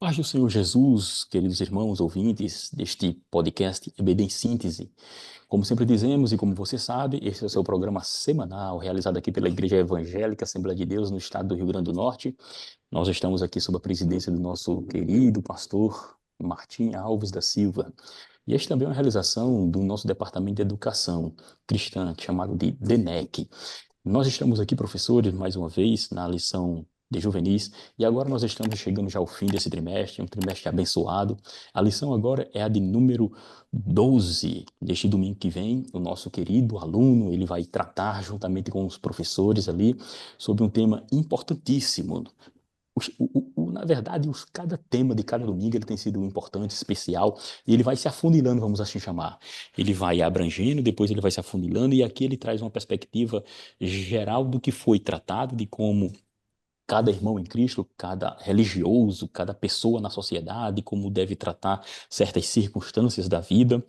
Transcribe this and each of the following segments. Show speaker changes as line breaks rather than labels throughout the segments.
Paz do Senhor Jesus, queridos irmãos ouvintes deste podcast EBD em Síntese. Como sempre dizemos e como você sabe, este é o seu programa semanal, realizado aqui pela Igreja Evangélica Assembleia de Deus no estado do Rio Grande do Norte. Nós estamos aqui sob a presidência do nosso querido pastor Martim Alves da Silva. E este também é uma realização do nosso Departamento de Educação Cristã, chamado de DENEC. Nós estamos aqui, professores, mais uma vez, na lição de juvenis, e agora nós estamos chegando já ao fim desse trimestre, um trimestre abençoado. A lição agora é a de número 12. Neste domingo que vem, o nosso querido aluno, ele vai tratar, juntamente com os professores ali, sobre um tema importantíssimo. Na verdade, cada tema de cada domingo ele tem sido importante, especial, e ele vai se afunilando, vamos assim chamar. Ele vai abrangendo, depois ele vai se afunilando, e aqui ele traz uma perspectiva geral do que foi tratado, de como cada irmão em Cristo, cada religioso, cada pessoa na sociedade, como deve tratar certas circunstâncias da vida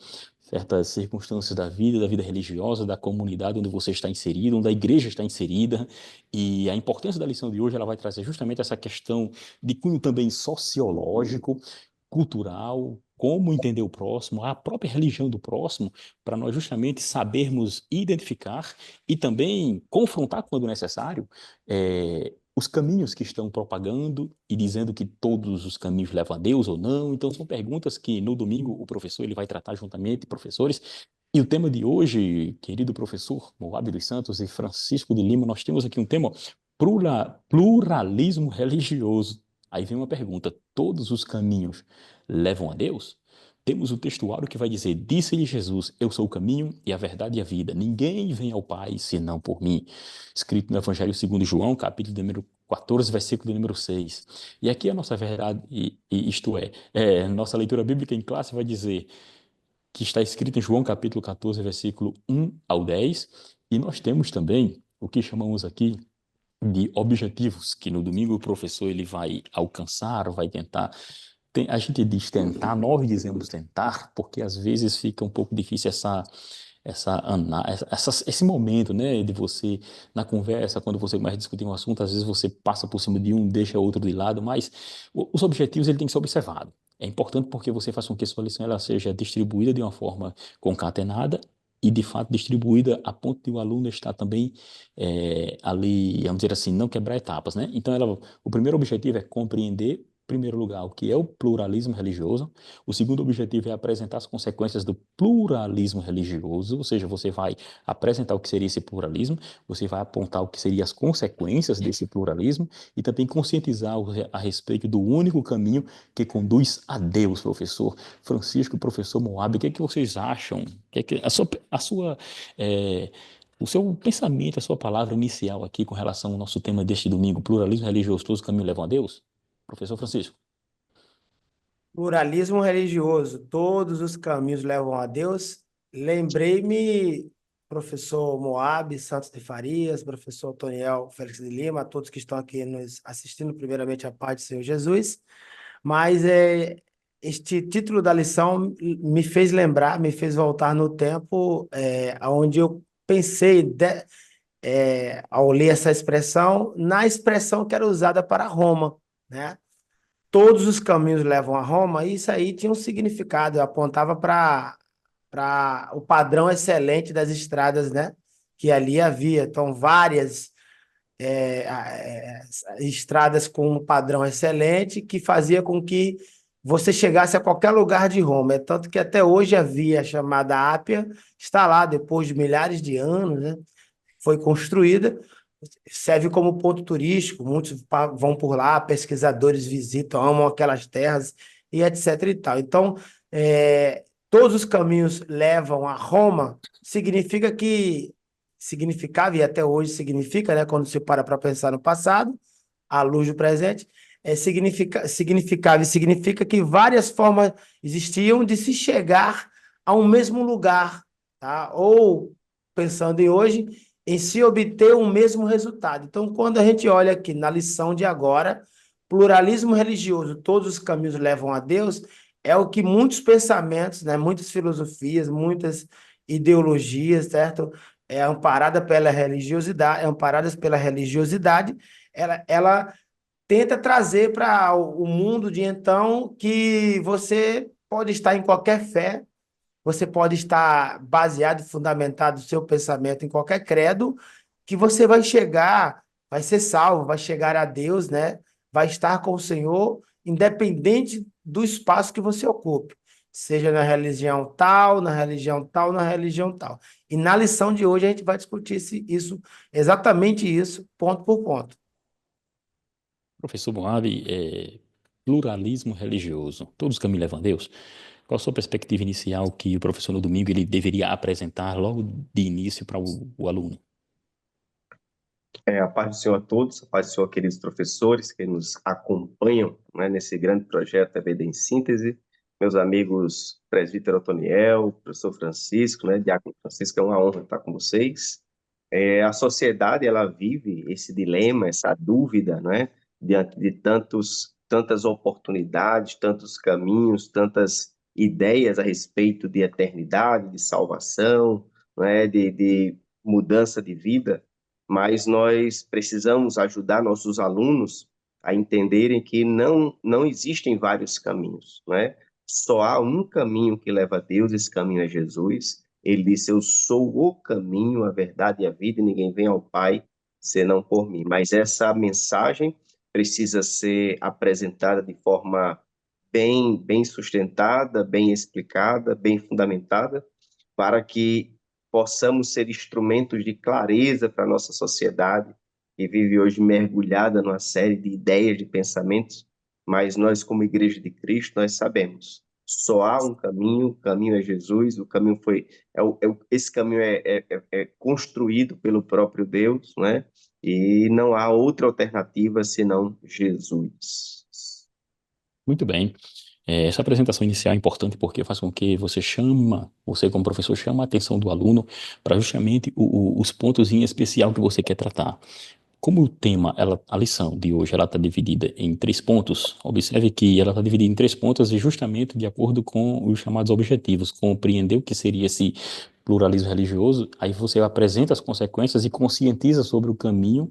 religiosa, da comunidade onde você está inserido, onde a igreja está inserida. E a importância da lição de hoje, ela vai trazer justamente essa questão de cunho também sociológico, cultural, como entender o próximo, a própria religião do próximo, para nós justamente sabermos identificar e também confrontar, quando necessário, os caminhos que estão propagando e dizendo que todos os caminhos levam a Deus ou não. Então, são perguntas que no domingo o professor ele vai tratar juntamente, professores. E o tema de hoje, querido professor Moab dos Santos e Francisco de Lima, nós temos aqui um tema pluralismo religioso. Aí vem uma pergunta: todos os caminhos levam a Deus? Temos o textuário que vai dizer: disse-lhe Jesus, eu sou o caminho e a verdade e a vida. Ninguém vem ao Pai senão por mim. Escrito no Evangelho segundo João, capítulo número 14, versículo número 6. E aqui a nossa verdade, isto nossa leitura bíblica em classe vai dizer que está escrito em João capítulo 14, versículo 1 ao 10. E nós temos também o que chamamos aqui de objetivos, que no domingo o professor ele vai alcançar, vai tentar. A gente diz tentar, nós dizemos tentar, porque às vezes fica um pouco difícil esse momento, né, de você, na conversa, quando você começa a discutir um assunto, às vezes você passa por cima de um, deixa o outro de lado, mas os objetivos ele tem que ser observado. É importante porque você faz com que a sua lição ela seja distribuída de uma forma concatenada e, de fato, distribuída a ponto de o aluno estar também ali, vamos dizer assim, não quebrar etapas, né? Então, o primeiro objetivo é compreender, em primeiro lugar, o que é o pluralismo religioso. O segundo objetivo é apresentar as consequências do pluralismo religioso, ou seja, você vai apresentar o que seria esse pluralismo, você vai apontar o que seriam as consequências desse pluralismo e também conscientizar a respeito do único caminho que conduz a Deus, professor Francisco, professor Moab. O que é que vocês acham? É, o seu pensamento, a sua palavra inicial aqui com relação ao nosso tema deste domingo, pluralismo religioso, todos os caminhos levam a Deus? Professor Francisco.
Pluralismo religioso, todos os caminhos levam a Deus. Lembrei-me, professor Moab Santos de Farias, professor Toniel Félix de Lima, todos que estão aqui nos assistindo, primeiramente a paz do Senhor Jesus, mas este título da lição me fez lembrar, me fez voltar no tempo onde eu pensei, ao ler essa expressão, na expressão que era usada para Roma, né? Todos os caminhos levam a Roma, e isso aí tinha um significado, apontava para o padrão excelente das estradas, né? Que ali havia. Então, várias estradas com um padrão excelente que fazia com que você chegasse a qualquer lugar de Roma. É tanto que até hoje a via chamada Ápia está lá, depois de milhares de anos, né? Foi construída, serve como ponto turístico, muitos vão por lá, pesquisadores visitam, amam aquelas terras e etc e tal. Então, todos os caminhos levam a Roma, significava, e até hoje significa, né, quando se para pensar no passado, à luz do presente, significava e significa que várias formas existiam de se chegar a um mesmo lugar, tá? Ou, pensando em hoje, em se obter um mesmo resultado. Então, quando a gente olha aqui na lição de agora, pluralismo religioso, todos os caminhos levam a Deus, é o que muitos pensamentos, né, muitas filosofias, muitas ideologias, certo? Amparadas pela religiosidade, ela tenta trazer para o mundo de então que você pode estar em qualquer fé, você pode estar baseado e fundamentado o seu pensamento em qualquer credo, que você vai chegar, vai ser salvo, vai chegar a Deus, né? Vai estar com o Senhor, independente do espaço que você ocupe, seja na religião tal, na religião tal, na religião tal. E na lição de hoje a gente vai discutir isso, exatamente isso, ponto por ponto.
Professor Moab, pluralismo religioso. Todos os caminhos levam a Deus? Qual a sua perspectiva inicial que o professor no domingo ele deveria apresentar logo de início para o aluno?
A paz do Senhor a todos, a paz do Senhor, queridos professores que nos acompanham, né, nesse grande projeto EBD em Síntese, meus amigos presbítero Otoniel, professor Francisco, né, Diácono Francisco, é uma honra estar com vocês. A sociedade, ela vive esse dilema, essa dúvida, né, diante de tantas oportunidades, tantos caminhos, tantas ideias a respeito de eternidade, de salvação, né, de mudança de vida, mas nós precisamos ajudar nossos alunos a entenderem que não existem vários caminhos, né? Só há um caminho que leva a Deus, esse caminho é Jesus. Ele disse: Eu sou o caminho, a verdade e a vida, e ninguém vem ao Pai senão por mim. Mas essa mensagem precisa ser apresentada de forma bem sustentada, bem explicada, bem fundamentada, para que possamos ser instrumentos de clareza para a nossa sociedade, que vive hoje mergulhada numa série de ideias, de pensamentos, mas nós, como Igreja de Cristo, nós sabemos, só há um caminho, o caminho é Jesus, o caminho esse caminho é construído pelo próprio Deus, né? E não há outra alternativa senão Jesus.
Muito bem. Essa apresentação inicial é importante porque faz com que você como professor chama a atenção do aluno para justamente os pontos em especial que você quer tratar. Como o tema, a lição de hoje, ela está dividida em 3 pontos, observe que ela está dividida em 3 pontos e justamente de acordo com os chamados objetivos, compreender o que seria esse pluralismo religioso, aí você apresenta as consequências e conscientiza sobre o caminho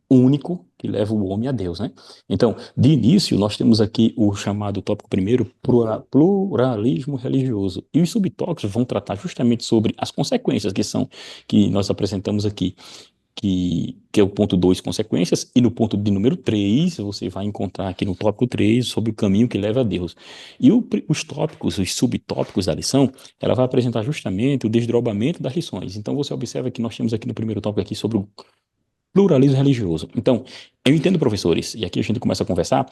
único que leva o homem a Deus, né? Então, de início, nós temos aqui o chamado tópico primeiro, pluralismo religioso. E os subtópicos vão tratar justamente sobre as consequências que nós apresentamos aqui, que é o ponto 2, consequências, e no ponto de número 3, você vai encontrar aqui no tópico 3 sobre o caminho que leva a Deus. E os tópicos, os subtópicos da lição, ela vai apresentar justamente o desdobramento das lições. Então, você observa que nós temos aqui no primeiro tópico aqui sobre o pluralismo religioso. Então, eu entendo, professores, e aqui a gente começa a conversar,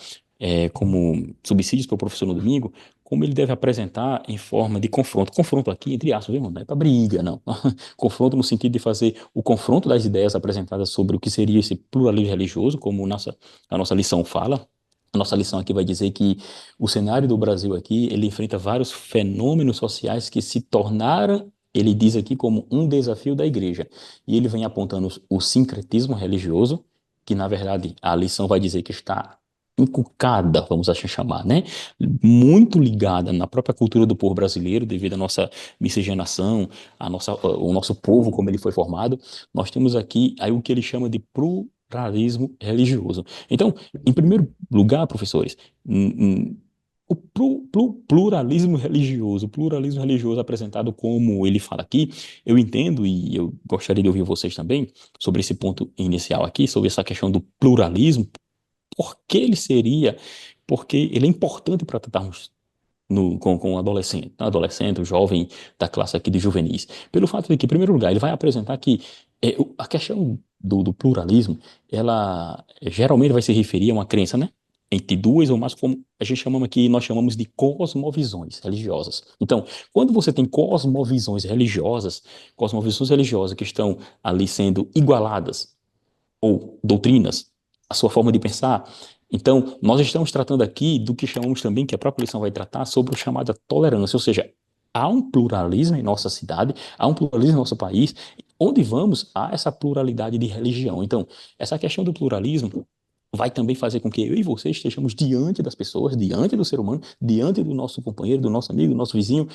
como subsídios para o professor no domingo, como ele deve apresentar em forma de confronto. Confronto aqui, entre aspas, viu, não é para briga, não. Confronto no sentido de fazer o confronto das ideias apresentadas sobre o que seria esse pluralismo religioso, como a nossa lição fala. A nossa lição aqui vai dizer que o cenário do Brasil aqui, ele enfrenta vários fenômenos sociais que se tornaram, ele diz aqui, como um desafio da igreja. E ele vem apontando o sincretismo religioso, que na verdade a lição vai dizer que está encucada, vamos assim chamar, né? Muito ligada na própria cultura do povo brasileiro, devido à nossa miscigenação, o nosso povo, como ele foi formado. Nós temos aqui aí o que ele chama de pluralismo religioso. Então, em primeiro lugar, professores, o pluralismo religioso apresentado como ele fala aqui, eu entendo e eu gostaria de ouvir vocês também sobre esse ponto inicial aqui, sobre essa questão do pluralismo, por que ele seria, porque ele é importante para tratarmos com o adolescente, o jovem da classe aqui de juvenis. Pelo fato de que, em primeiro lugar, ele vai apresentar que a questão do pluralismo, ela geralmente vai se referir a uma crença, né? Entre duas ou mais, como a gente chama aqui, nós chamamos de cosmovisões religiosas. Então, quando você tem cosmovisões religiosas que estão ali sendo igualadas, ou doutrinas, a sua forma de pensar. Então, nós estamos tratando aqui do que chamamos também, que a própria lição vai tratar, sobre a chamada tolerância, ou seja, há um pluralismo em nossa cidade, há um pluralismo em nosso país, onde vamos, há essa pluralidade de religião. Então, essa questão do pluralismo vai também fazer com que eu e você estejamos diante das pessoas, diante do ser humano, diante do nosso companheiro, do nosso amigo, do nosso vizinho,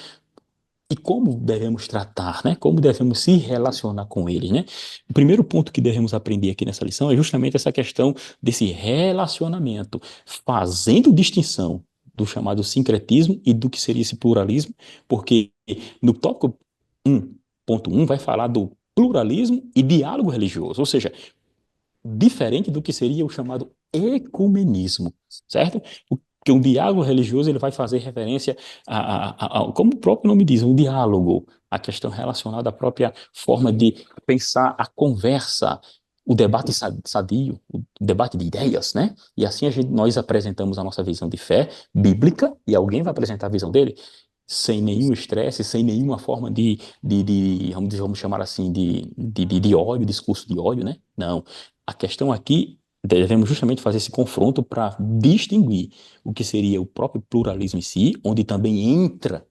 E como devemos tratar, né? Como devemos se relacionar com eles, né? O primeiro ponto que devemos aprender aqui nessa lição é justamente essa questão desse relacionamento, fazendo distinção do chamado sincretismo e do que seria esse pluralismo, porque no tópico 1.1 vai falar do pluralismo e diálogo religioso, ou seja, diferente do que seria o chamado ecumenismo, certo? Porque um diálogo religioso ele vai fazer referência como o próprio nome diz, um diálogo, a questão relacionada à própria forma de pensar a conversa, o debate sadio, o debate de ideias, né? E assim nós apresentamos a nossa visão de fé bíblica e alguém vai apresentar a visão dele sem nenhum estresse, sem nenhuma forma vamos chamar assim, de ódio, discurso de ódio, né? Não. A questão aqui, devemos justamente fazer esse confronto para distinguir o que seria o próprio pluralismo em si, onde também entra,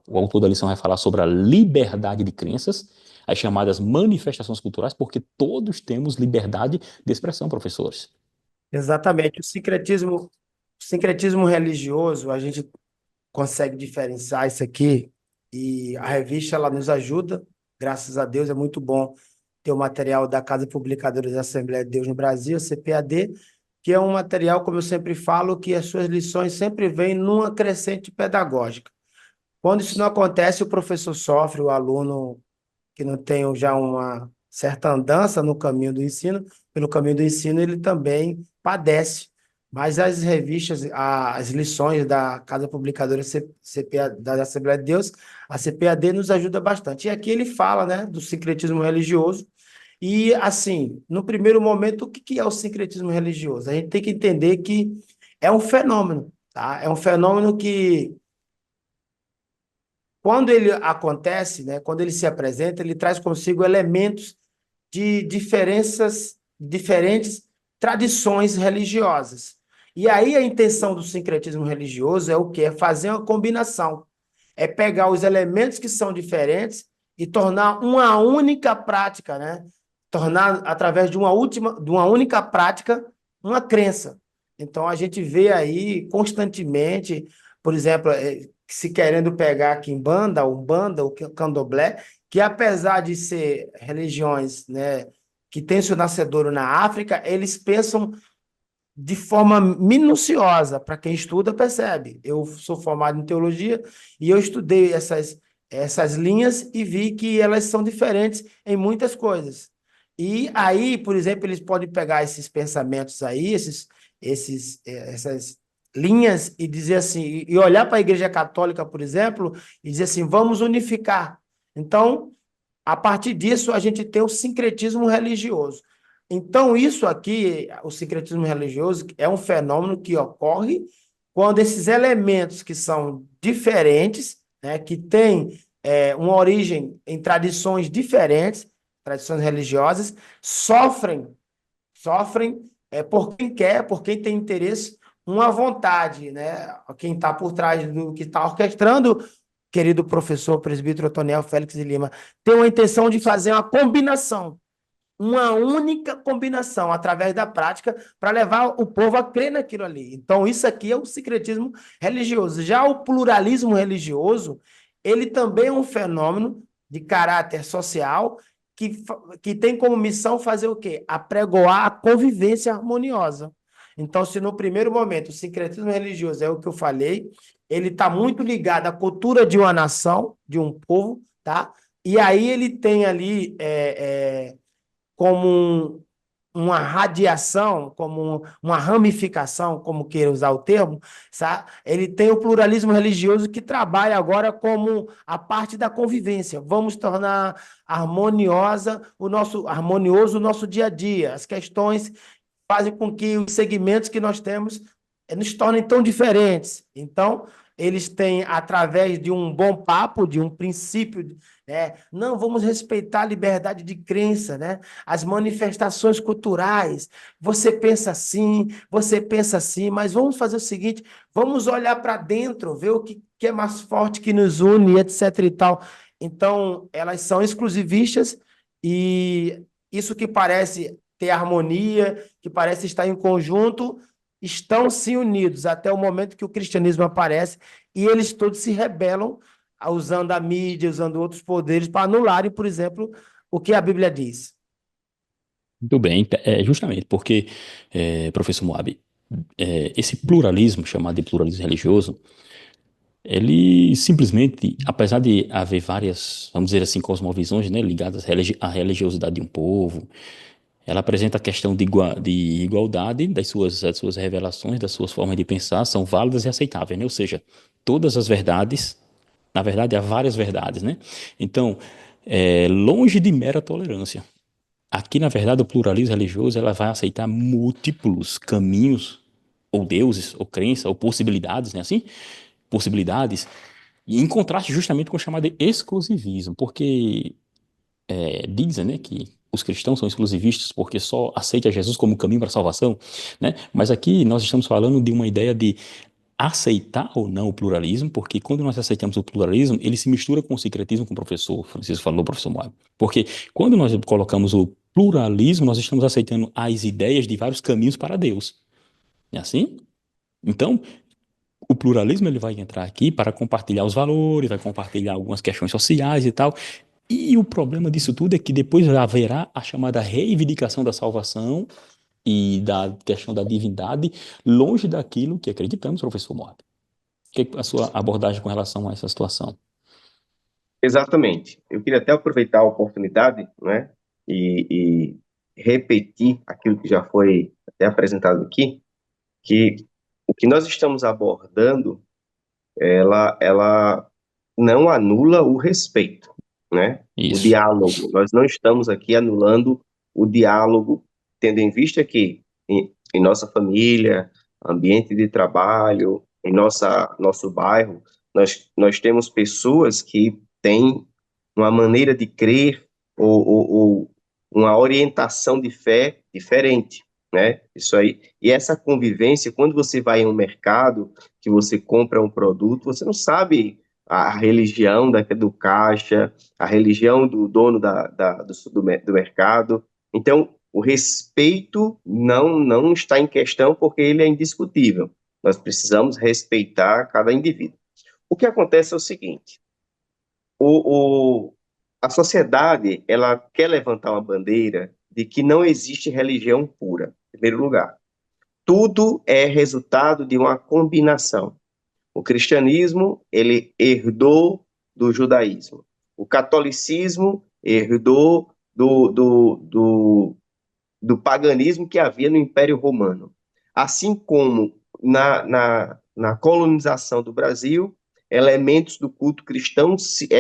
o autor da lição vai falar sobre a liberdade de crenças, as chamadas manifestações culturais, porque todos temos liberdade de expressão, professores.
Exatamente. O sincretismo religioso, a gente consegue diferenciar isso aqui e a revista ela nos ajuda, graças a Deus, é muito bom ter o material da Casa Publicadora da Assembleia de Deus no Brasil, a CPAD, que é um material, como eu sempre falo, que as suas lições sempre vêm numa crescente pedagógica. Quando isso não acontece, o professor sofre, o aluno que não tem já uma certa andança no caminho do ensino, pelo caminho do ensino, ele também padece. Mas as revistas, as lições da Casa Publicadora da Assembleia de Deus, a CPAD nos ajuda bastante. E aqui ele fala, né, do sincretismo religioso. E, assim, no primeiro momento, o que é o sincretismo religioso? A gente tem que entender que é um fenômeno, tá? É um fenômeno que quando ele acontece, né, quando ele se apresenta, ele traz consigo elementos de diferentes tradições religiosas. E aí a intenção do sincretismo religioso é o quê? É fazer uma combinação. É pegar os elementos que são diferentes e tornar uma única prática, né? Tornar através de uma única prática, uma crença. Então a gente vê aí constantemente, por exemplo, se querendo pegar a Quimbanda, a Umbanda, o Candomblé, que apesar de ser religiões, né, que têm seu nascedouro na África, eles pensam de forma minuciosa. Para quem estuda, percebe. Eu sou formado em teologia e eu estudei essas linhas e vi que elas são diferentes em muitas coisas. E aí, por exemplo, eles podem pegar esses pensamentos aí, essas linhas e dizer assim, e olhar para a Igreja Católica, por exemplo, e dizer assim, vamos unificar. Então, a partir disso, a gente tem o sincretismo religioso. Então, isso aqui, o sincretismo religioso, é um fenômeno que ocorre quando esses elementos que são diferentes, né, que têm uma origem em tradições diferentes, tradições religiosas, sofrem por quem quer, por quem tem interesse, uma vontade, né? Quem está por trás do que está orquestrando, querido professor presbítero Otoniel Félix de Lima, tem uma intenção de fazer uma única combinação, através da prática, para levar o povo a crer naquilo ali. Então, isso aqui é o sincretismo religioso. Já o pluralismo religioso, ele também é um fenômeno de caráter social que tem como missão fazer o quê? Apregoar a convivência harmoniosa. Então, se no primeiro momento o sincretismo religioso é o que eu falei, ele está muito ligado à cultura de uma nação, de um povo, tá? E aí ele tem ali como uma radiação, como uma ramificação, como queira usar o termo, sabe? Ele tem o pluralismo religioso que trabalha agora como a parte da convivência. Vamos tornar harmonioso o nosso dia a dia. As questões fazem com que os segmentos que nós temos nos tornem tão diferentes. Então, eles têm, através de um bom papo, de um princípio, né? Não, vamos respeitar a liberdade de crença, né? As manifestações culturais. Você pensa assim, mas vamos fazer o seguinte, vamos olhar para dentro, ver o que é mais forte que nos une, etc. e tal. Então, elas são exclusivistas e isso que parece ter harmonia, que parece estar em conjunto, estão se unidos até o momento que o cristianismo aparece e eles todos se rebelam usando a mídia, usando outros poderes para anularem, por exemplo, o que a Bíblia diz.
Muito bem, justamente porque, professor Moab, esse pluralismo, chamado de pluralismo religioso, ele simplesmente, apesar de haver várias, vamos dizer assim, cosmovisões, né, ligadas à religiosidade de um povo, ela apresenta a questão de igualdade das suas revelações, das suas formas de pensar, são válidas e aceitáveis, né? Ou seja, todas as verdades, na verdade, há várias verdades, né? Então, longe de mera tolerância. Aqui, na verdade, o pluralismo religioso ela vai aceitar múltiplos caminhos, ou deuses, ou crenças, ou possibilidades, né? Assim, possibilidades, e em contraste justamente com o chamado de exclusivismo, porque dizem, né, que os cristãos são exclusivistas porque só aceitam Jesus como caminho para a salvação, né? Mas aqui nós estamos falando de uma ideia de aceitar ou não o pluralismo, porque quando nós aceitamos o pluralismo, ele se mistura com o secretismo, como o professor Francisco falou, o professor Moab. Porque quando nós colocamos o pluralismo, nós estamos aceitando as ideias de vários caminhos para Deus. É assim? Então, o pluralismo ele vai entrar aqui para compartilhar os valores, vai compartilhar algumas questões sociais e tal. E o problema disso tudo é que depois haverá a chamada reivindicação da salvação e da questão da divindade, longe daquilo que acreditamos, professor Moab. Que é a sua abordagem com relação a essa situação?
Exatamente. Eu queria até aproveitar a oportunidade, né, e repetir aquilo que já foi até apresentado aqui, que o que nós estamos abordando, ela não anula o respeito, né? O
Isso.
diálogo. Nós não estamos aqui anulando o diálogo, tendo em vista que em nossa família, ambiente de trabalho, em nosso bairro, nós temos pessoas que têm uma maneira de crer ou uma orientação de fé diferente, né? Isso aí. E essa convivência, quando você vai em um mercado, que você compra um produto, você não sabe a religião do caixa, a religião do dono do mercado. Então, o respeito não está em questão porque ele é indiscutível. Nós precisamos respeitar cada indivíduo. O que acontece é o seguinte, a sociedade ela quer levantar uma bandeira de que não existe religião pura, em primeiro lugar. Tudo é resultado de uma combinação. O cristianismo, ele herdou do judaísmo. O catolicismo herdou do paganismo que havia no Império Romano. Assim como na colonização do Brasil, elementos do culto cristão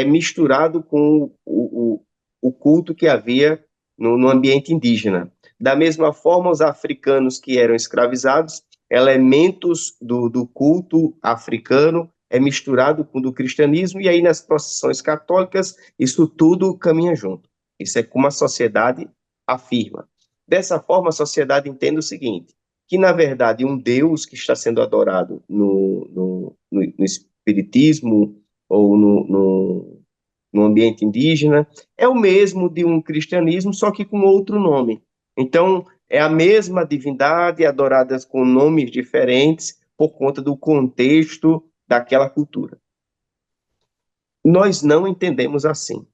misturado com o culto que havia no ambiente indígena. Da mesma forma, os africanos que eram escravizados, elementos do culto africano misturado com o do cristianismo, e aí nas procissões católicas, isso tudo caminha junto. Isso é como a sociedade afirma. Dessa forma, a sociedade entende o seguinte, que, na verdade, um Deus que está sendo adorado no espiritismo ou no ambiente indígena é o mesmo de um cristianismo, só que com outro nome. Então, é a mesma divindade adorada com nomes diferentes por conta do contexto daquela cultura. Nós não entendemos assim.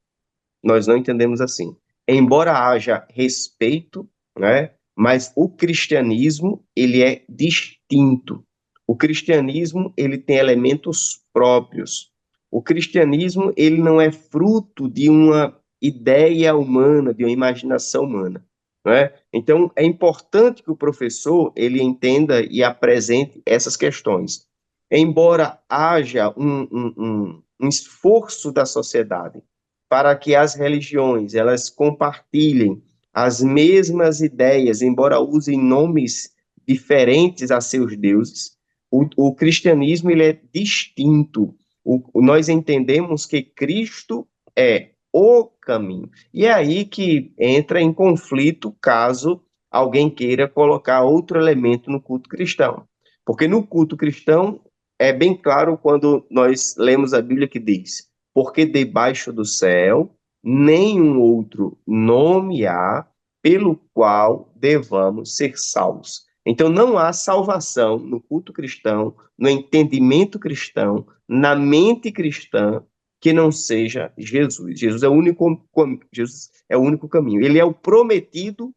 Nós não entendemos assim. Embora haja respeito, né, mas o cristianismo, ele é distinto. O cristianismo, ele tem elementos próprios. O cristianismo, ele não é fruto de uma ideia humana, de uma imaginação humana, né? Então, é importante que o professor, ele entenda e apresente essas questões. Embora haja um esforço da sociedade para que as religiões elas compartilhem as mesmas ideias, embora usem nomes diferentes a seus deuses, o cristianismo ele é distinto. Nós entendemos que Cristo é o caminho. E é aí que entra em conflito caso alguém queira colocar outro elemento no culto cristão. Porque no culto cristão é bem claro quando nós lemos a Bíblia que diz: porque debaixo do céu nenhum outro nome há pelo qual devamos ser salvos. Então não há salvação no culto cristão, no entendimento cristão, na mente cristã, que não seja Jesus. Jesus é o único caminho. Ele é o prometido,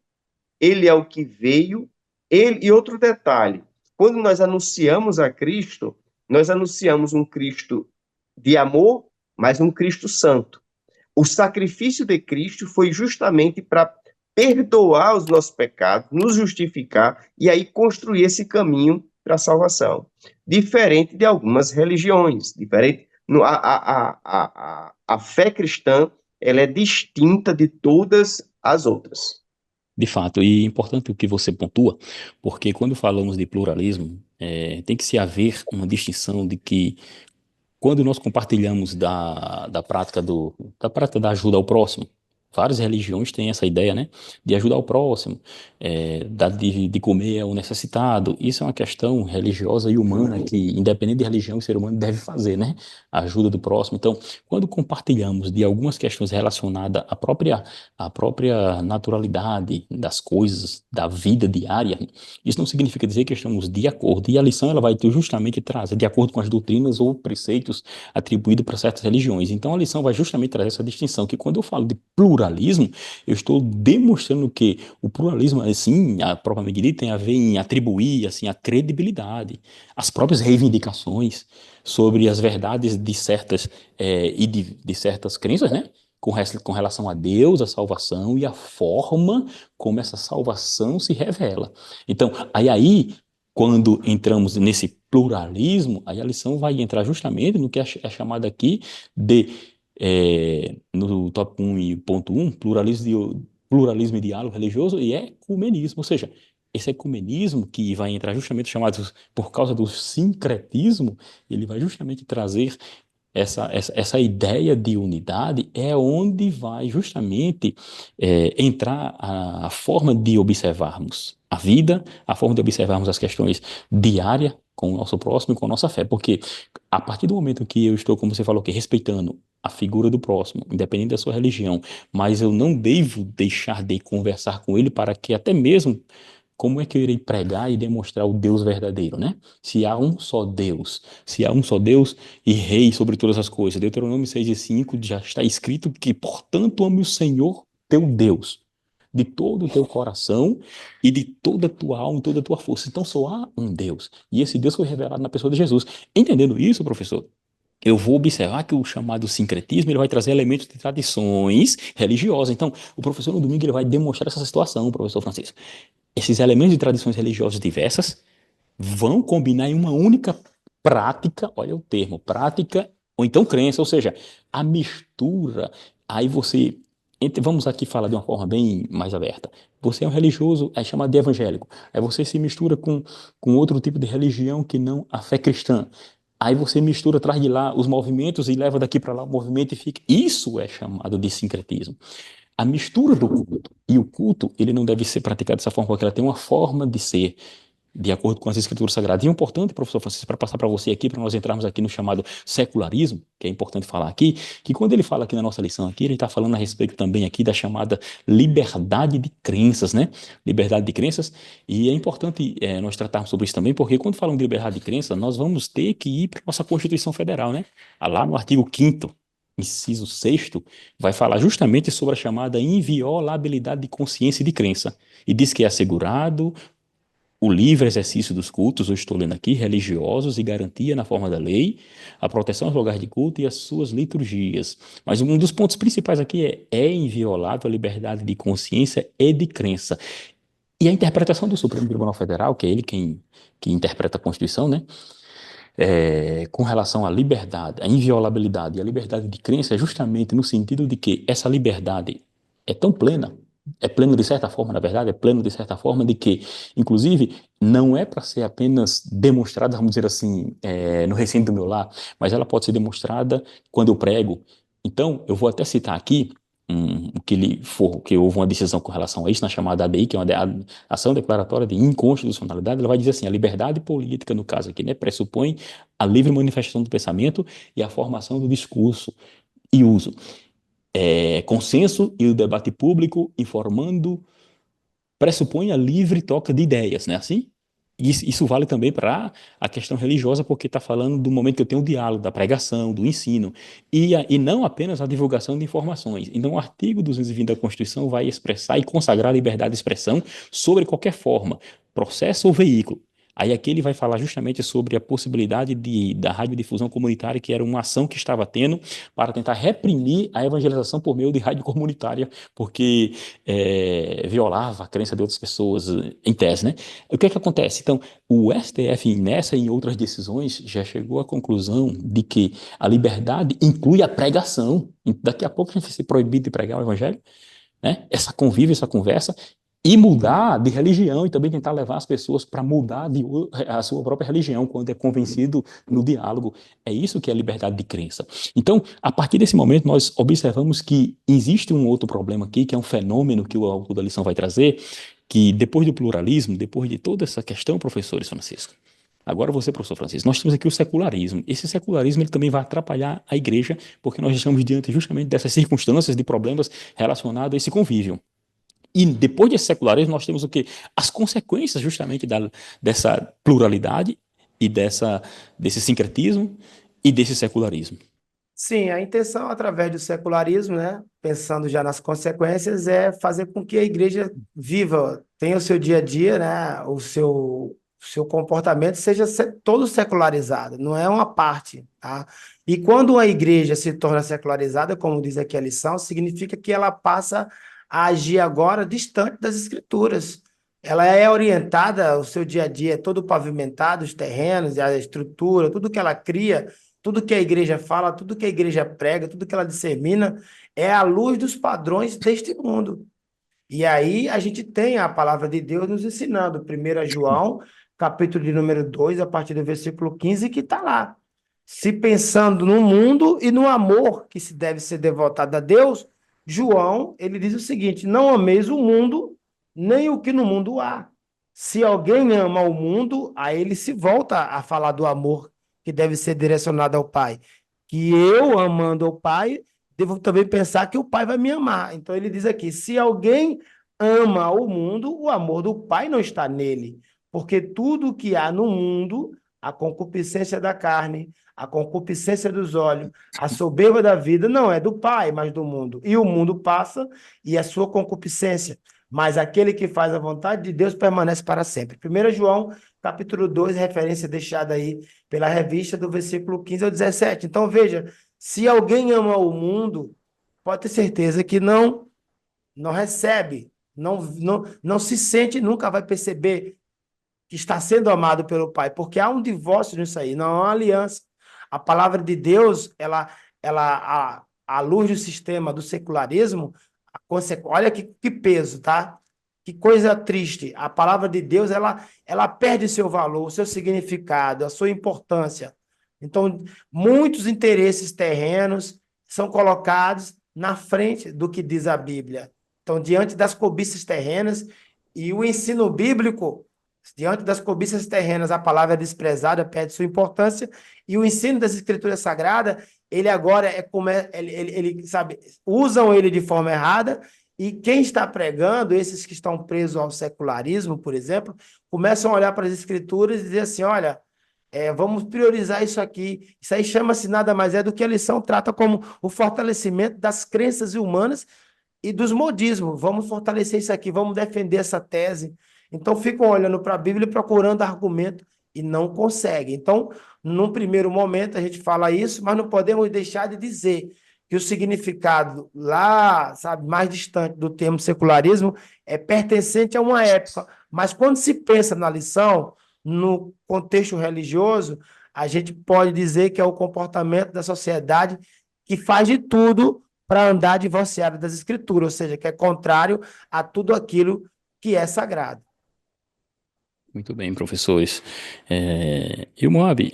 ele é o que veio. E outro detalhe, quando nós anunciamos a Cristo, nós anunciamos um Cristo de amor, mas um Cristo santo. O sacrifício de Cristo foi justamente para perdoar os nossos pecados, nos justificar e aí construir esse caminho para a salvação. Diferente de algumas religiões, diferente. A fé cristã, ela é distinta de todas as outras.
De fato, e é importante o que você pontua, porque quando falamos de pluralismo, tem que se haver uma distinção de que quando nós compartilhamos da prática da ajuda ao próximo, várias religiões têm essa ideia, né, de ajudar o próximo, de comer ao necessitado. Isso é uma questão religiosa e humana que, independente de religião, o ser humano deve fazer, né, a ajuda do próximo. Então, quando compartilhamos de algumas questões relacionadas à própria naturalidade das coisas, da vida diária, isso não significa dizer que estamos de acordo. E a lição ela vai justamente trazer, de acordo com as doutrinas ou preceitos atribuídos para certas religiões. Então a lição vai justamente trazer essa distinção, que quando eu falo de pluralismo, eu estou demonstrando que o pluralismo, assim, a própria medida, tem a ver em atribuir, assim, a credibilidade, as próprias reivindicações sobre as verdades de certas, de certas crenças, né? Com relação a Deus, a salvação e a forma como essa salvação se revela. Então, quando entramos nesse pluralismo, aí a lição vai entrar justamente no que é chamado aqui de, no tópico 1.1, pluralismo e diálogo religioso e ecumenismo, ou seja, esse ecumenismo que vai entrar justamente chamado por causa do sincretismo, ele vai justamente trazer essa ideia de unidade é onde vai justamente entrar a forma de observarmos a vida, a forma de observarmos as questões diárias com o nosso próximo e com a nossa fé. Porque a partir do momento que eu estou, como você falou, respeitando a figura do próximo, independente da sua religião, mas eu não devo deixar de conversar com ele para que até mesmo como é que eu irei pregar e demonstrar o Deus verdadeiro, né? Se há um só Deus, e Rei sobre todas as coisas. Deuteronômio 6:5 já está escrito que, portanto, ame o Senhor teu Deus, de todo o teu coração e de toda a tua alma e toda a tua força. Então só há um Deus. E esse Deus foi revelado na pessoa de Jesus. Entendendo isso, professor, eu vou observar que o chamado sincretismo ele vai trazer elementos de tradições religiosas. Então, o professor no domingo ele vai demonstrar essa situação, professor Francisco. Esses elementos de tradições religiosas diversas vão combinar em uma única prática, olha o termo, prática ou então crença, ou seja, a mistura. Aí você, vamos aqui falar de uma forma bem mais aberta. Você é um religioso, é chamado de evangélico. Aí você se mistura com outro tipo de religião que não a fé cristã. Aí você mistura, traz de lá os movimentos e leva daqui para lá o movimento e fica. Isso é chamado de sincretismo. A mistura do culto. E o culto, ele não deve ser praticado dessa forma, porque ela tem uma forma de ser, de acordo com as escrituras sagradas. E é importante, professor Francisco, para passar para você aqui, para nós entrarmos aqui no chamado secularismo, que é importante falar aqui, que quando ele fala aqui na nossa lição aqui, ele está falando a respeito também aqui da chamada liberdade de crenças, né? Liberdade de crenças. E é importante nós tratarmos sobre isso também, porque quando falamos de liberdade de crença, nós vamos ter que ir para a nossa Constituição Federal, né? Lá no artigo 5º, inciso 6º, vai falar justamente sobre a chamada inviolabilidade de consciência e de crença. E diz que é assegurado o livre exercício dos cultos, eu estou lendo aqui, religiosos e garantia na forma da lei, a proteção aos lugares de culto e as suas liturgias. Mas um dos pontos principais aqui é inviolável a liberdade de consciência e de crença. E a interpretação do Supremo Tribunal Federal, que é ele que interpreta a Constituição, né? Com relação à liberdade, à inviolabilidade e à liberdade de crença, é justamente no sentido de que essa liberdade é tão plena, é pleno de certa forma, na verdade, é pleno de certa forma de que, inclusive, não é para ser apenas demonstrada, vamos dizer assim, no recinto do meu lar, mas ela pode ser demonstrada quando eu prego. Então, eu vou até citar aqui que houve uma decisão com relação a isso na chamada ADI, que é uma ação declaratória de inconstitucionalidade. Ela vai dizer assim: a liberdade política, no caso aqui, né, pressupõe a livre manifestação do pensamento e a formação do discurso e uso. Consenso e o debate público informando pressupõe a livre troca de ideias, não é assim? Isso vale também para a questão religiosa, porque está falando do momento que eu tenho o diálogo, da pregação, do ensino, e não apenas a divulgação de informações. Então, o artigo 220 da Constituição vai expressar e consagrar a liberdade de expressão sobre qualquer forma, processo ou veículo. Aí aqui ele vai falar justamente sobre a possibilidade da radiodifusão comunitária, que era uma ação que estava tendo para tentar reprimir a evangelização por meio de rádio comunitária, porque violava a crença de outras pessoas, em tese, né? O que é que acontece? Então, o STF, nessa e em outras decisões, já chegou à conclusão de que a liberdade inclui a pregação. Daqui a pouco a gente vai ser proibido de pregar o evangelho, né? Essa convívio, essa conversa, e mudar de religião e também tentar levar as pessoas para mudar a sua própria religião quando é convencido no diálogo. É isso que é liberdade de crença. Então, a partir desse momento, nós observamos que existe um outro problema aqui, que é um fenômeno que o autor da lição vai trazer, que depois do pluralismo, depois de toda essa questão, professores Francisco, agora você, professor Francisco, nós temos aqui o secularismo. Esse secularismo ele também vai atrapalhar a igreja, porque nós estamos diante justamente dessas circunstâncias de problemas relacionados a esse convívio. E depois desse secularismo, nós temos o quê? As consequências justamente dessa pluralidade e desse sincretismo e desse secularismo.
Sim, a intenção através do secularismo, né, pensando já nas consequências, é fazer com que a igreja viva, tenha o seu dia a dia, né, o seu comportamento seja todo secularizado, não é uma parte, tá? E quando a igreja se torna secularizada, como diz aqui a lição, significa que ela passa a agir agora distante das escrituras. Ela é orientada, o seu dia a dia é todo pavimentado, os terrenos, a estrutura, tudo que ela cria, tudo que a igreja fala, tudo que a igreja prega, tudo que ela dissemina, é à luz dos padrões deste mundo. E aí a gente tem a palavra de Deus nos ensinando, 1 João, capítulo de número 2, a partir do versículo 15, que está lá. Se pensando no mundo e no amor que se deve ser devotado a Deus, João, ele diz o seguinte: não ameis o mundo, nem o que no mundo há. Se alguém ama o mundo, aí ele se volta a falar do amor que deve ser direcionado ao Pai. Que eu, amando o Pai, devo também pensar que o Pai vai me amar. Então ele diz aqui: se alguém ama o mundo, o amor do Pai não está nele. Porque tudo que há no mundo, a concupiscência da carne, a concupiscência dos olhos, a soberba da vida, não é do Pai, mas do mundo. E o mundo passa e a sua concupiscência. Mas aquele que faz a vontade de Deus permanece para sempre. 1 João, capítulo 2, referência deixada aí pela revista do versículo 15 ao 17. Então, veja, se alguém ama o mundo, pode ter certeza que não recebe, não se sente, nunca vai perceber que está sendo amado pelo Pai, porque há um divórcio nisso aí, não há uma aliança. A palavra de Deus, à luz do sistema do secularismo, olha que peso, tá? Que coisa triste. A palavra de Deus, ela perde seu valor, o seu significado, a sua importância. Então, muitos interesses terrenos são colocados na frente do que diz a Bíblia. Então, diante das cobiças terrenas e o ensino bíblico, diante das cobiças terrenas, a palavra é desprezada, perde sua importância, e o ensino das Escrituras Sagradas, ele agora ele sabe, usam ele de forma errada, e quem está pregando, esses que estão presos ao secularismo, por exemplo, começam a olhar para as Escrituras e dizer assim: olha, vamos priorizar isso aqui. Isso aí chama-se nada mais do que a lição trata como o fortalecimento das crenças humanas e dos modismos. Vamos fortalecer isso aqui, vamos defender essa tese. Então, ficam olhando para a Bíblia e procurando argumento e não conseguem. Então, num primeiro momento, a gente fala isso, mas não podemos deixar de dizer que o significado lá, sabe, mais distante do termo secularismo é pertencente a uma época. Mas quando se pensa na lição, no contexto religioso, a gente pode dizer que é o comportamento da sociedade que faz de tudo para andar divorciado das Escrituras, ou seja, que é contrário a tudo aquilo que é sagrado.
Muito bem, professores. E o Moab,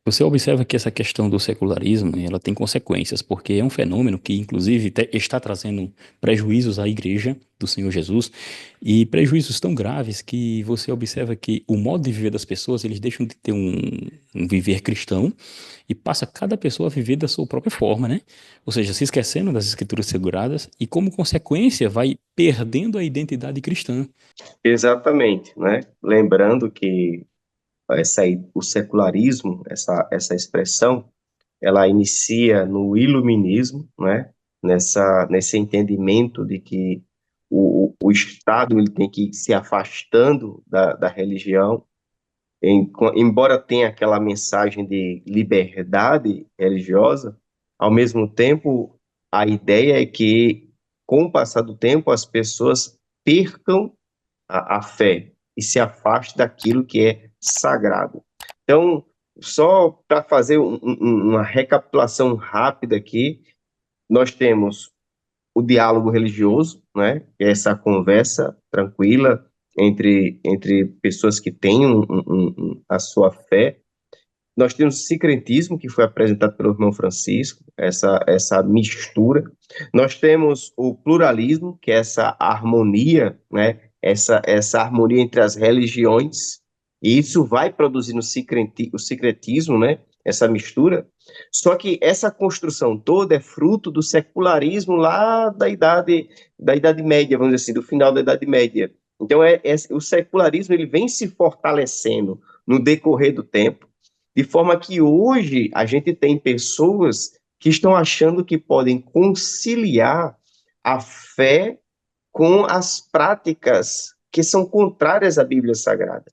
Você observa que essa questão do secularismo, ela tem consequências, porque é um fenômeno que, inclusive, está trazendo prejuízos à Igreja do Senhor Jesus, e prejuízos tão graves que você observa que o modo de viver das pessoas, eles deixam de ter um viver cristão e passa cada pessoa a viver da sua própria forma, né? Ou seja, se esquecendo das escrituras sagradas e, como consequência, vai perdendo a identidade cristã.
Exatamente, né? Lembrando que o secularismo, essa expressão, ela inicia no iluminismo, né? Nesse entendimento de que o Estado ele tem que ir se afastando da religião, embora tenha aquela mensagem de liberdade religiosa, ao mesmo tempo, a ideia é que, com o passar do tempo, as pessoas percam a fé e se afaste daquilo que é sagrado. Então, só para fazer uma recapitulação rápida aqui, nós temos o diálogo religioso, né? Que é essa conversa tranquila entre pessoas que têm a sua fé. Nós temos o sincretismo, que foi apresentado pelo irmão Francisco, essa mistura. Nós temos o pluralismo, que é essa harmonia, né? Essa harmonia entre as religiões, e isso vai produzindo o sincretismo, né? Essa mistura. Só que essa construção toda é fruto do secularismo lá da Idade Média, vamos dizer assim, do final da Idade Média. Então, o secularismo ele vem se fortalecendo no decorrer do tempo, de forma que hoje a gente tem pessoas que estão achando que podem conciliar a fé com as práticas que são contrárias à Bíblia Sagrada.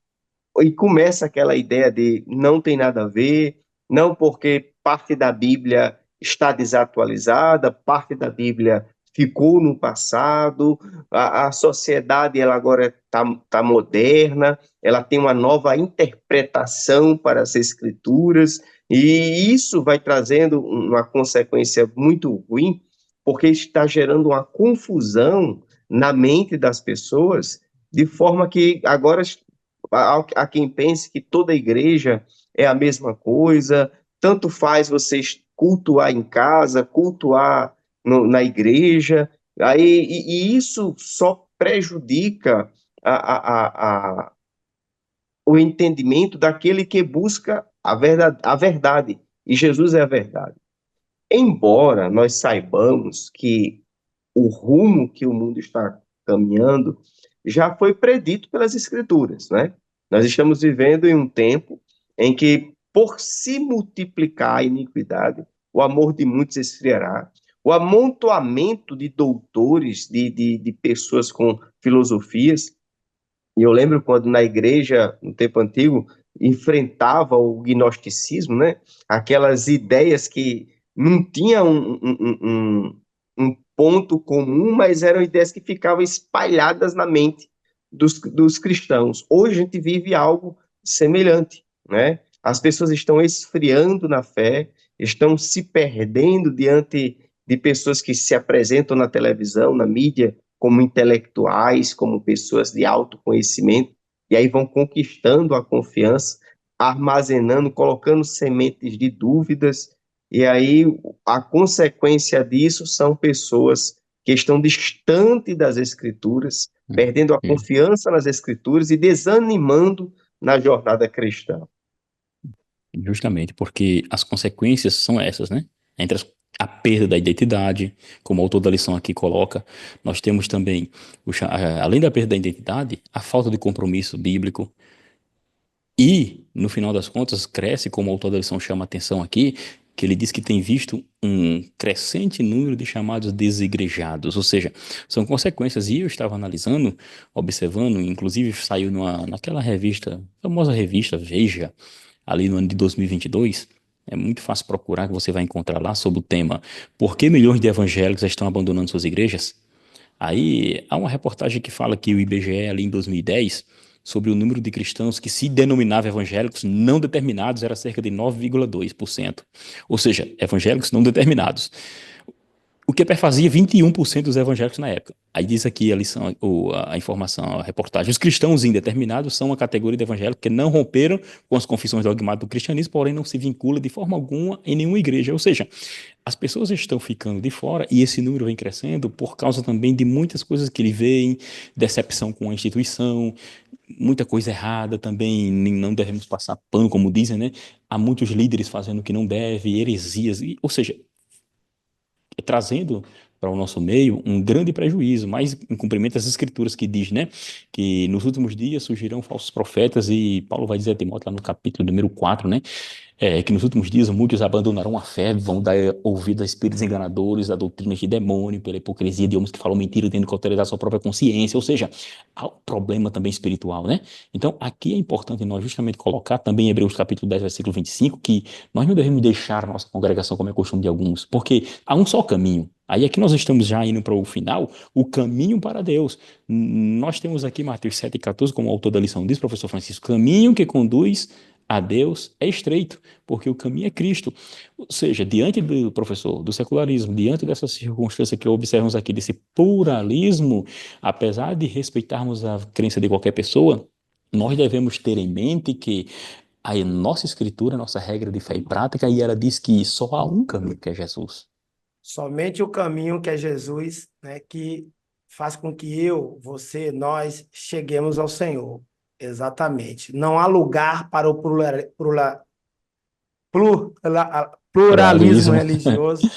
E começa aquela ideia de não tem nada a ver, não porque parte da Bíblia está desatualizada, parte da Bíblia ficou no passado, a sociedade ela agora tá moderna, ela tem uma nova interpretação para as escrituras, e isso vai trazendo uma consequência muito ruim, porque está gerando uma confusão na mente das pessoas, de forma que agora há quem pense que toda igreja é a mesma coisa, tanto faz vocês cultuar em casa, cultuar na igreja, e isso só prejudica a, o entendimento daquele que busca a verdade, e Jesus é a verdade. Embora nós saibamos que o rumo que o mundo está caminhando já foi predito pelas Escrituras, né? Nós estamos vivendo em um tempo em que, por se multiplicar a iniquidade, o amor de muitos esfriará, o amontoamento de doutores, de pessoas com filosofias. E eu lembro quando na igreja, no tempo antigo, enfrentava o gnosticismo, né? Aquelas ideias que não tinham um ponto comum, mas eram ideias que ficavam espalhadas na mente dos cristãos. Hoje a gente vive algo semelhante, né? As pessoas estão esfriando na fé, estão se perdendo diante de pessoas que se apresentam na televisão, na mídia, como intelectuais, como pessoas de autoconhecimento, e aí vão conquistando a confiança, armazenando, colocando sementes de dúvidas, e aí a consequência disso são pessoas que estão distantes das Escrituras, perdendo a
Hum.
confiança nas Escrituras e desanimando na jornada cristã.
Justamente porque as consequências são essas, né? Entre a perda da identidade, como o autor da lição aqui coloca, nós temos também, além da perda da identidade, a falta de compromisso bíblico. E, no final das contas, cresce, como o autor da lição chama a atenção aqui, que ele diz que tem visto um crescente número de chamados desigrejados, ou seja, são consequências. E eu estava analisando, observando, inclusive saiu naquela revista, famosa revista Veja, ali no ano de 2022. É muito fácil procurar, que você vai encontrar lá sobre o tema Por que milhões de evangélicos estão abandonando suas igrejas? Aí há uma reportagem que fala que o IBGE ali em 2010, sobre o número de cristãos que se denominavam evangélicos não determinados, era cerca de 9,2%. Ou seja, evangélicos não determinados. O que perfazia 21% dos evangélicos na época. Aí diz aqui a lição, a informação, a reportagem. Os cristãos indeterminados são uma categoria de evangélicos que não romperam com as confissões dogmáticas do cristianismo, porém não se vincula de forma alguma em nenhuma igreja. Ou seja, as pessoas estão ficando de fora e esse número vem crescendo por causa também de muitas coisas que ele vê, decepção com a instituição, muita coisa errada também, não devemos passar pano, como dizem, né? Há muitos líderes fazendo o que não deve, heresias, ou seja, trazendo para o nosso meio um grande prejuízo, mas em cumprimento das escrituras que diz, né, que nos últimos dias surgirão falsos profetas e Paulo vai dizer a Timóteo lá no capítulo número 4, né, que nos últimos dias muitos abandonarão a fé, vão dar ouvido a espíritos enganadores, a doutrinas de demônio, pela hipocrisia de homens que falam mentira, tendo que autorizar a sua própria consciência, ou seja, há um problema também espiritual, né? Então, aqui é importante nós justamente colocar também em Hebreus capítulo 10, versículo 25, que nós não devemos deixar a nossa congregação como é costume de alguns, porque há um só caminho. Aí aqui nós estamos já indo para o final, o caminho para Deus. Nós temos aqui Mateus 7,14, como o autor da lição diz, professor Francisco, caminho que conduz a Deus é estreito, porque o caminho é Cristo. Ou seja, diante do professor, do secularismo, diante dessa circunstância que observamos aqui, desse pluralismo, apesar de respeitarmos a crença de qualquer pessoa, nós devemos ter em mente que a nossa escritura, a nossa regra de fé e prática, e ela diz que só há um caminho, que é Jesus.
Somente o caminho que é Jesus, né, que faz com que eu, você, nós cheguemos ao Senhor. Exatamente. Não há lugar para o pluralismo
Pluralismo.
religioso.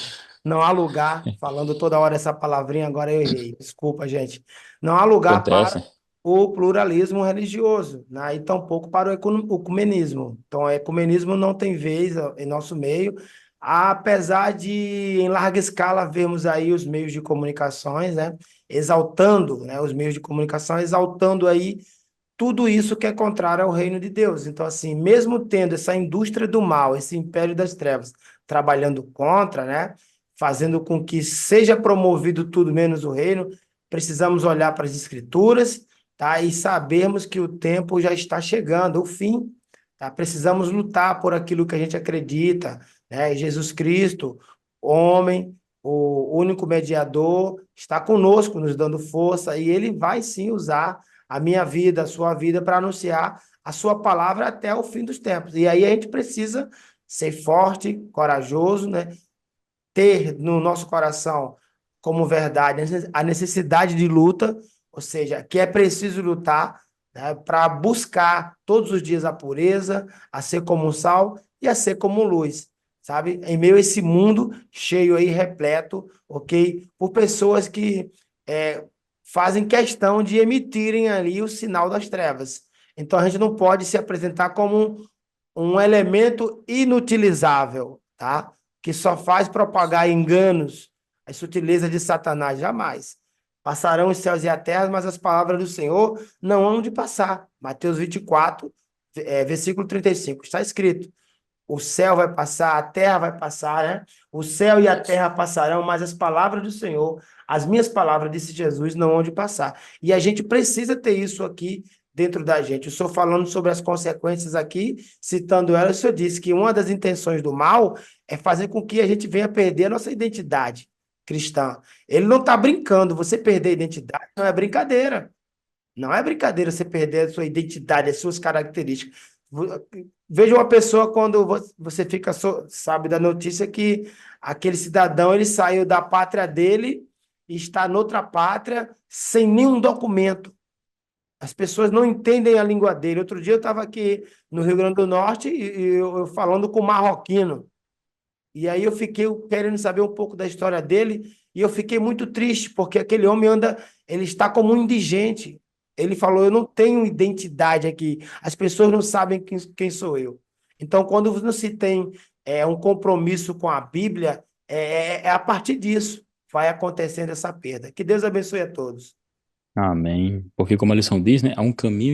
Não há lugar, falando toda hora essa palavrinha, agora eu errei. Desculpa, gente. Não há lugar para
Acontece.
o pluralismo religioso, né? E tampouco para o ecumenismo. Então, o ecumenismo não tem vez em nosso meio, apesar de, em larga escala, vermos aí os meios de comunicações, né? Exaltando, né? Os meios de comunicação, exaltando aí tudo isso que é contrário ao reino de Deus. Então, assim, mesmo tendo essa indústria do mal, esse império das trevas, trabalhando contra, né? Fazendo com que seja promovido tudo menos o reino, precisamos olhar para as escrituras, tá? E sabermos que o tempo já está chegando, o fim, tá? Precisamos lutar por aquilo que a gente acredita, né? Jesus Cristo, homem, o único mediador, está conosco, nos dando força, e ele vai sim usar a minha vida, a sua vida, para anunciar a sua palavra até o fim dos tempos. E aí a gente precisa ser forte, corajoso, né? Ter no nosso coração como verdade a necessidade de luta, ou seja, que é preciso lutar, né, para buscar todos os dias a pureza, a ser como um sal e a ser como luz, sabe? Em meio a esse mundo cheio aí, repleto, ok? Por pessoas que é, fazem questão de emitirem ali o sinal das trevas. Então a gente não pode se apresentar como um elemento inutilizável, tá? Que só faz propagar enganos, a sutileza de Satanás, jamais. Passarão os céus e a terra, mas as palavras do Senhor não hão de passar. Mateus 24, versículo 35, está escrito. O céu vai passar, a terra vai passar, né? O céu e a terra passarão, mas as palavras do Senhor, as minhas palavras, disse Jesus, não hão de passar. E a gente precisa ter isso aqui dentro da gente. O senhor falando sobre as consequências aqui, citando ela, o senhor disse que uma das intenções do mal é fazer com que a gente venha perder a nossa identidade cristã. Ele não está brincando, você perder a identidade não é brincadeira. Não é brincadeira você perder a sua identidade, as suas características. Veja uma pessoa quando você fica, sabe da notícia que aquele cidadão ele saiu da pátria dele e está noutra pátria sem nenhum documento. As pessoas não entendem a língua dele. Outro dia eu estava aqui no Rio Grande do Norte e eu falando com um marroquino. E aí eu fiquei querendo saber um pouco da história dele e eu fiquei muito triste, porque aquele homem ele está como um indigente. Ele falou, eu não tenho identidade aqui, as pessoas não sabem quem sou eu. Então, quando não se tem um compromisso com a Bíblia, é a partir disso vai acontecendo essa perda. Que Deus abençoe a todos.
Amém. Porque como a lição diz, né, há um caminho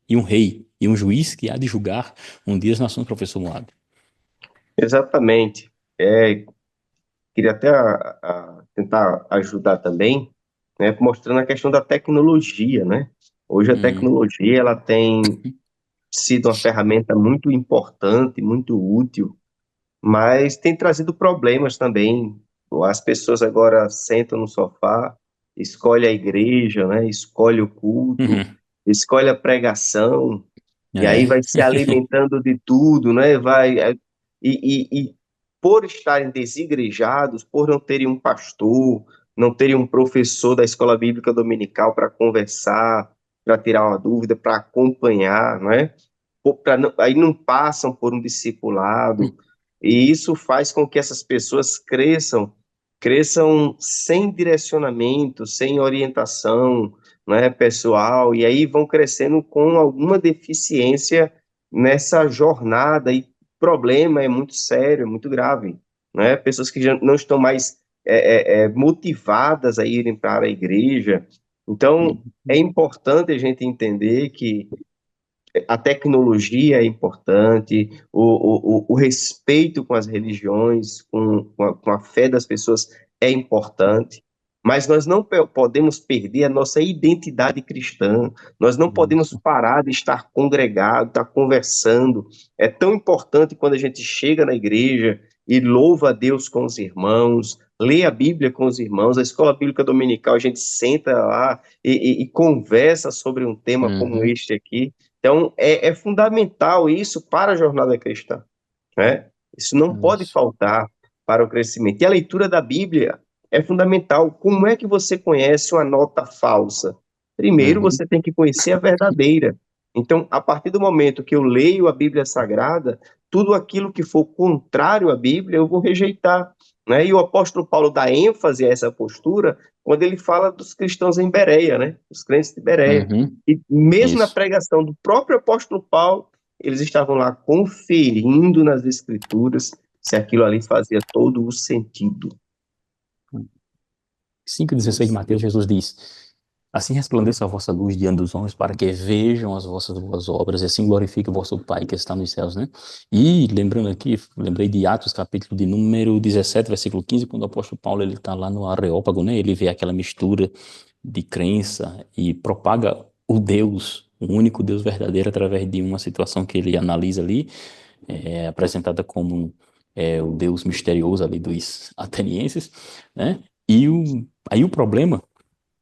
e um rei e um juiz que há de julgar um dia as nações, professor Moab.
Exatamente. Queria até tentar ajudar também, né, mostrando a questão da tecnologia, né? Hoje a
Hum,
tecnologia ela tem sido uma ferramenta muito importante, muito útil, mas tem trazido problemas também As pessoas agora sentam no sofá, escolhe a igreja, né? Escolhe o culto,
Uhum.
escolhe a pregação, e aí
É.
vai se alimentando de tudo, né? E por estarem desigrejados, por não terem um pastor, não terem um professor da escola bíblica dominical para conversar, para tirar uma dúvida, para acompanhar, não é? Aí não passam por um discipulado, e isso faz com que essas pessoas cresçam sem direcionamento, sem orientação, né, pessoal, e aí vão crescendo com alguma deficiência nessa jornada, e o problema é muito sério, é muito grave, né? Pessoas que já não estão mais motivadas a irem para a igreja. Então, é importante a gente entender que a tecnologia é importante, o respeito com as religiões, com a fé das pessoas é importante, mas nós não podemos perder a nossa identidade cristã, nós não podemos
Isso.
parar de estar congregado, estar conversando. É tão importante quando a gente chega na igreja e louva a Deus com os irmãos, lê a Bíblia com os irmãos, a escola bíblica dominical, a gente senta lá e conversa sobre um tema como
Uhum.
este aqui. Então, é fundamental isso para a jornada cristã, né? Isso não pode
Isso.
faltar para o crescimento. E a leitura da Bíblia é fundamental. Como é que você conhece uma nota falsa? Primeiro,
Uhum.
você tem que conhecer a verdadeira. Então, a partir do momento que eu leio a Bíblia Sagrada, tudo aquilo que for contrário à Bíblia, eu vou rejeitar, né? E o apóstolo Paulo dá ênfase a essa postura quando ele fala dos cristãos em Bereia, né? Os crentes de Bereia.
Uhum.
E mesmo na
Isso.
pregação do próprio apóstolo Paulo, eles estavam lá conferindo nas escrituras se aquilo ali fazia todo o sentido.
5,16 de Mateus, Jesus diz: Assim resplandeça a vossa luz diante dos homens, para que vejam as vossas boas obras, e assim glorifique o vosso Pai que está nos céus, né? E lembrando aqui, lembrei de Atos, capítulo de número 17, versículo 15, quando o apóstolo Paulo ele está lá no Areópago, né? Ele vê aquela mistura de crença e propaga o Deus, o único Deus verdadeiro, através de uma situação que ele analisa ali, apresentada como o Deus misterioso ali dos atenienses, né? Aí o problema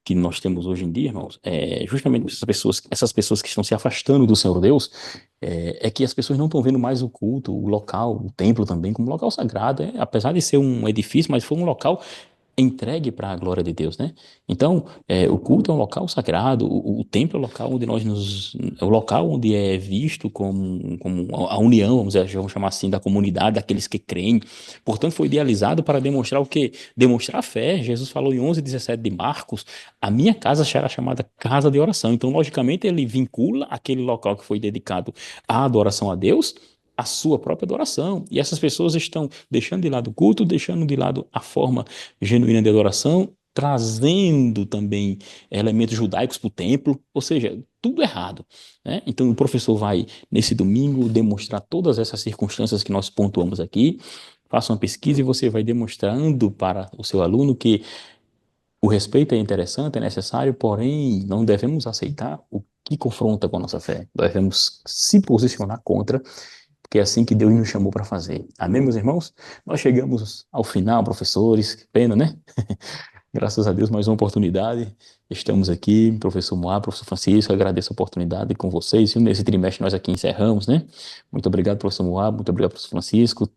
que nós temos hoje em dia, irmãos, é justamente essas pessoas que estão se afastando do Senhor Deus, é que as pessoas não estão vendo mais o culto, o local, o templo também, como local sagrado, apesar de ser um edifício, mas foi um local entregue para a glória de Deus, né? Então, o culto é um local sagrado, o templo é o local onde é o local onde é visto como a união, vamos chamar assim, da comunidade, daqueles que creem. Portanto, foi idealizado para demonstrar o quê? Demonstrar a fé. Jesus falou em 11:17 de Marcos: a minha casa será chamada casa de oração. Então, logicamente, ele vincula aquele local que foi dedicado à adoração a Deus a sua própria adoração. E essas pessoas estão deixando de lado o culto, deixando de lado a forma genuína de adoração, trazendo também elementos judaicos para o templo, ou seja, tudo errado, né? Então o professor vai, nesse domingo, demonstrar todas essas circunstâncias que nós pontuamos aqui, faça uma pesquisa e você vai demonstrando para o seu aluno que o respeito é interessante, é necessário, porém não devemos aceitar o que confronta com a nossa fé. Devemos se posicionar contra, porque é assim que Deus nos chamou para fazer. Amém, meus irmãos? Nós chegamos ao final, professores, que pena, né? Graças a Deus, mais uma oportunidade. Estamos aqui, professor Moá, professor Francisco, agradeço a oportunidade com vocês. E nesse trimestre nós aqui encerramos, né? Muito obrigado, professor Moá, muito obrigado, professor Francisco.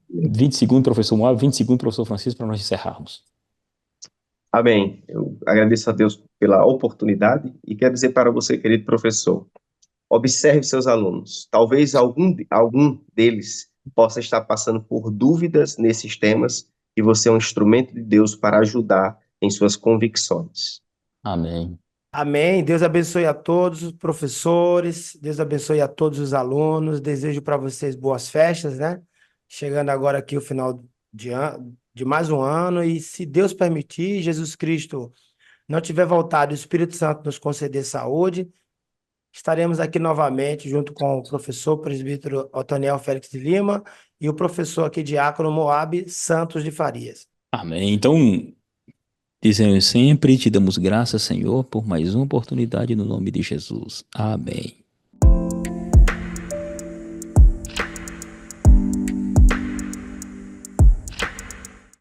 20 segundos, professor Moá, 20 segundos, professor Francisco, para nós encerrarmos.
Amém. Eu agradeço a Deus pela oportunidade e quero dizer para você, querido professor, observe seus alunos. Talvez algum deles possa estar passando por dúvidas nesses temas e você é um instrumento de Deus para ajudar em suas convicções.
Amém.
Amém. Deus abençoe a todos os professores, Deus abençoe a todos os alunos. Desejo para vocês boas festas, né? Chegando agora aqui o final de mais um ano, e se Deus permitir, Jesus Cristo não tiver voltado, e o Espírito Santo nos conceder saúde, estaremos aqui novamente junto com o professor presbítero Otoniel Félix de Lima e o professor aqui diácono Moabe Santos de Farias.
Amém. Então, dizemos sempre, te damos graças, Senhor, por mais uma oportunidade no nome de Jesus. Amém.